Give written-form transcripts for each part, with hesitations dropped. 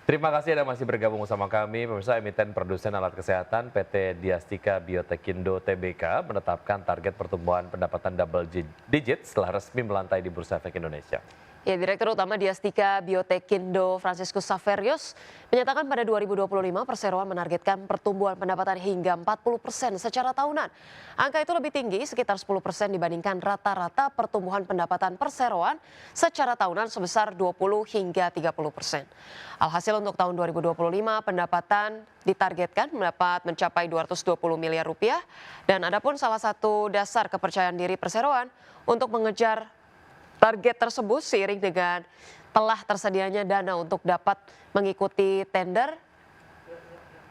Terima kasih Anda masih bergabung bersama kami. Pemirsa, emiten produsen alat kesehatan PT Diastika Biotekindo Tbk menetapkan target pertumbuhan pendapatan double digit setelah resmi melantai di Bursa Efek Indonesia. Ya, Direktur Utama Diastika Biotekindo Franciscus Saverius menyatakan pada 2025 perseroan menargetkan pertumbuhan pendapatan hingga 40% secara tahunan. Angka itu lebih tinggi sekitar 10% dibandingkan rata-rata pertumbuhan pendapatan perseroan secara tahunan sebesar 20 hingga 30%. Alhasil untuk tahun 2025 pendapatan ditargetkan mendapat mencapai 220 miliar rupiah dan adapun salah satu dasar kepercayaan diri perseroan untuk mengejar target tersebut seiring dengan telah tersedianya dana untuk dapat mengikuti tender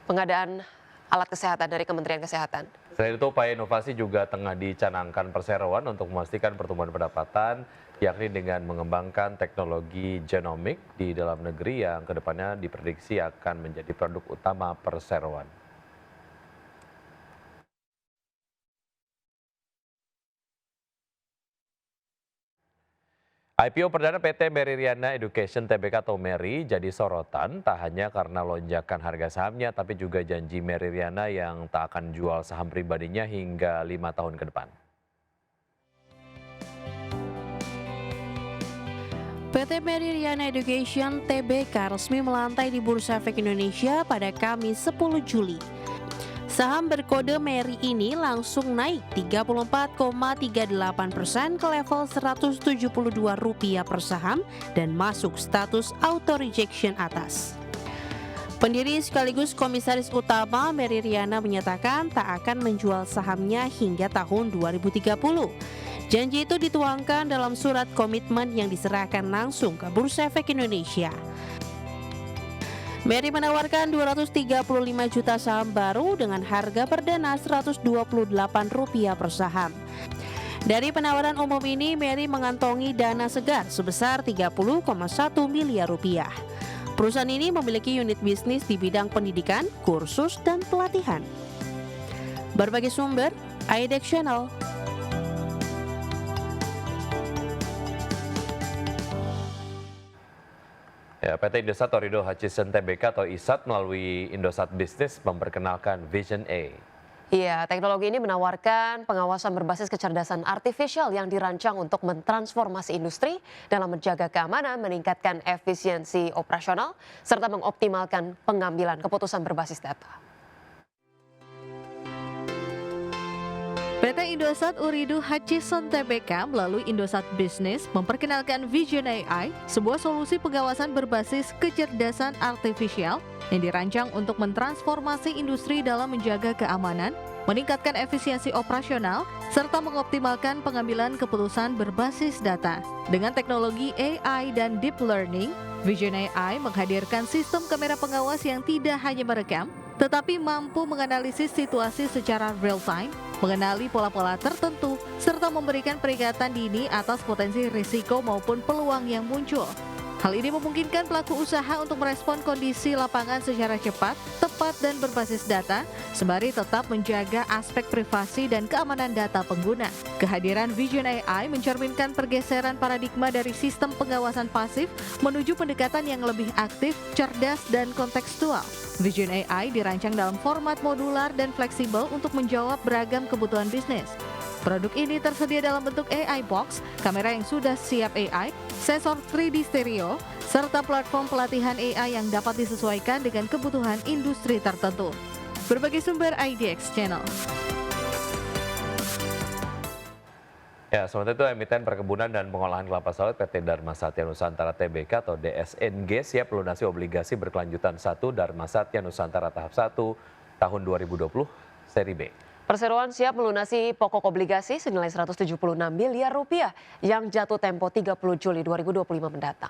pengadaan alat kesehatan dari Kementerian Kesehatan. Selain itu, upaya inovasi juga tengah dicanangkan perseroan untuk memastikan pertumbuhan pendapatan, yakni dengan mengembangkan teknologi genomik di dalam negeri yang kedepannya diprediksi akan menjadi produk utama perseroan. IPO perdana PT Meridiana Education Tbk atau Meri jadi sorotan tak hanya karena lonjakan harga sahamnya tapi juga janji Meridiana yang tak akan jual saham pribadinya hingga 5 tahun ke depan. PT Meridiana Education Tbk resmi melantai di Bursa Efek Indonesia pada Kamis 10 Juli. Saham berkode Meri ini langsung naik 34,38% ke level Rp172 per saham dan masuk status auto rejection atas. Pendiri sekaligus komisaris utama Meridiana menyatakan tak akan menjual sahamnya hingga tahun 2030. Janji itu dituangkan dalam surat komitmen yang diserahkan langsung ke Bursa Efek Indonesia. Meri menawarkan 235 juta saham baru dengan harga perdana Rp128 per saham. Dari penawaran umum ini, Meri mengantongi dana segar sebesar 30,1 miliar rupiah. Perusahaan ini memiliki unit bisnis di bidang pendidikan, kursus, dan pelatihan. Berbagai sumber, IDEX Channel. Ya, PT Indosat Ooredoo Hutchison Tbk atau ISAT melalui Indosat Business memperkenalkan Vision A. Iya, teknologi ini menawarkan pengawasan berbasis kecerdasan artifisial yang dirancang untuk mentransformasi industri dalam menjaga keamanan, meningkatkan efisiensi operasional, serta mengoptimalkan pengambilan keputusan berbasis data. PT Indosat Ooredoo Hutchison Tbk melalui Indosat Business memperkenalkan Vision AI, sebuah solusi pengawasan berbasis kecerdasan artifisial yang dirancang untuk mentransformasi industri dalam menjaga keamanan, meningkatkan efisiensi operasional, serta mengoptimalkan pengambilan keputusan berbasis data. Dengan teknologi AI dan Deep Learning, Vision AI menghadirkan sistem kamera pengawas yang tidak hanya merekam, tetapi mampu menganalisis situasi secara real-time, mengenali pola-pola tertentu, serta memberikan peringatan dini atas potensi risiko maupun peluang yang muncul. Hal ini memungkinkan pelaku usaha untuk merespon kondisi lapangan secara cepat, tepat, dan berbasis data, sembari tetap menjaga aspek privasi dan keamanan data pengguna. Kehadiran Vision AI mencerminkan pergeseran paradigma dari sistem pengawasan pasif menuju pendekatan yang lebih aktif, cerdas, dan kontekstual. Vision AI dirancang dalam format modular dan fleksibel untuk menjawab beragam kebutuhan bisnis. Produk ini tersedia dalam bentuk AI Box, kamera yang sudah siap AI, sensor 3D stereo, serta platform pelatihan AI yang dapat disesuaikan dengan kebutuhan industri tertentu. Berbagai sumber IDEX Channel. Ya, sementara itu emiten perkebunan dan pengolahan kelapa sawit PT Dharma Satya Nusantara Tbk atau DSNG siap melunasi obligasi berkelanjutan 1 Dharma Satya Nusantara tahap 1 tahun 2020 seri B. Perseroan siap melunasi pokok obligasi senilai 176 miliar rupiah yang jatuh tempo 30 Juli 2025 mendatang.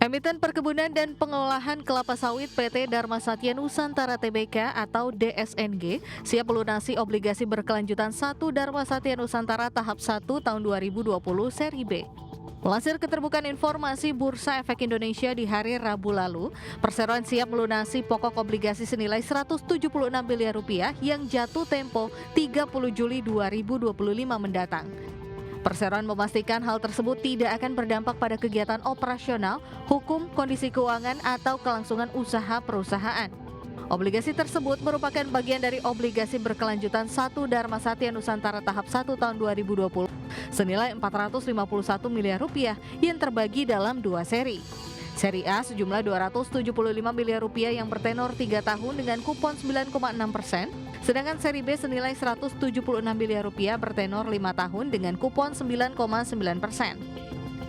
Emiten Perkebunan dan Pengolahan Kelapa Sawit PT Dharma Satya Nusantara Tbk atau DSNG siap melunasi obligasi berkelanjutan 1 Dharma Satya Nusantara tahap 1 tahun 2020 seri B. Melansir keterbukaan informasi Bursa Efek Indonesia di hari Rabu lalu, perseroan siap melunasi pokok obligasi senilai 176 miliar rupiah yang jatuh tempo 30 Juli 2025 mendatang. Perseroan memastikan hal tersebut tidak akan berdampak pada kegiatan operasional, hukum, kondisi keuangan, atau kelangsungan usaha perusahaan. Obligasi tersebut merupakan bagian dari obligasi berkelanjutan 1 Dharma Satya Nusantara tahap 1 tahun 2020 senilai Rp451 miliar yang terbagi dalam 2 seri. Seri A sejumlah Rp275 miliar yang bertenor 3 tahun dengan kupon 9,6%, sedangkan seri B senilai Rp176 miliar bertenor 5 tahun dengan kupon 9,9%.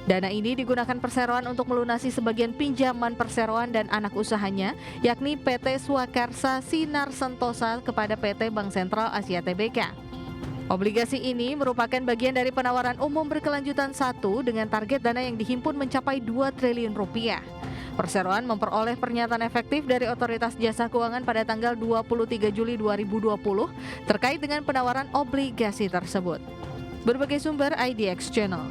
Dana ini digunakan perseroan untuk melunasi sebagian pinjaman perseroan dan anak usahanya, yakni PT Swakarsa Sinar Sentosa kepada PT Bank Sentral Asia Tbk. Obligasi ini merupakan bagian dari penawaran umum berkelanjutan 1 dengan target dana yang dihimpun mencapai Rp2 triliun. Perseroan memperoleh pernyataan efektif dari Otoritas Jasa Keuangan pada tanggal 23 Juli 2020 terkait dengan penawaran obligasi tersebut. Berbagai sumber IDX Channel.